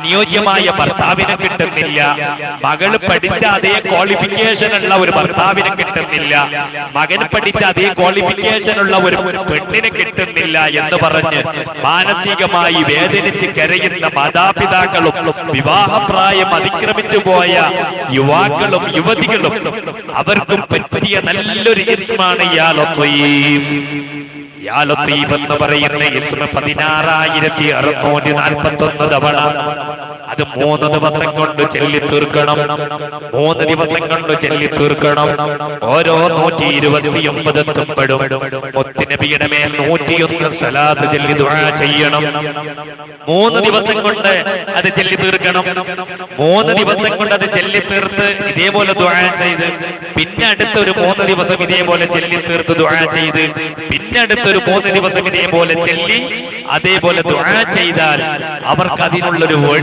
അനുയോജ്യമായ ഭർത്താവിനെ കിട്ടുന്നില്ല, മകള് പഠിച്ച അതേ ക്വാളിഫിക്കേഷൻ ഉള്ള ഒരു ഭർത്താവിനെ കിട്ടുന്നില്ല, മകൻ പഠിച്ച അതേ ക്വാളിഫിക്കേഷൻ ഉള്ള ഒരു പെണ്ണിനെ കിട്ടുന്നില്ല എന്ന് പറഞ്ഞ് മാനസികമായി വേദനിച്ച് കരയുന്ന മാതാപിതാക്കളും വിവാഹപ്രായം അതിക്രമിച്ചു പോയ യുവാക്കളും യുവതികളും അവർക്കും പറ്റിയ നല്ലൊരു ഇസ്മാണ് യാ ലത്തീഫ്. യാ ലത്തീഫ് എന്ന് പറയുന്ന ഇസ്മ 16,641 തവണ അത് 3 ദിവസം കൊണ്ട് ചൊല്ലി തീർക്കണം. 3 ദിവസം കൊണ്ട് ചൊല്ലി തീർക്കണം. ഓരോ 129 എത്തുമ്പോഴും മുത്തുനബിയുടെ മേൽ 101 സലാത്ത് ചൊല്ലി ദുആ ചെയ്യണം. 3 ദിവസം കൊണ്ട് അത് ചൊല്ലി തീർക്കണം. 3 ദിവസം കൊണ്ട് അത് ചൊല്ലി തീർത്ത് ഇതേപോലെ ദുആ ചെയ്ത് പിന്നെ അടുത്തൊരു 3 ദിവസം ഇതേപോലെ ചൊല്ലി തീർത്ത് ദുആ ചെയ്ത് പിന്നെ അടുത്തൊരു 3 ദിവസം ഇതേപോലെ ചൊല്ലി അതേപോലെ ദുആ ചെയ്താൽ അവർക്ക് അതിനുള്ളൊരു വഴി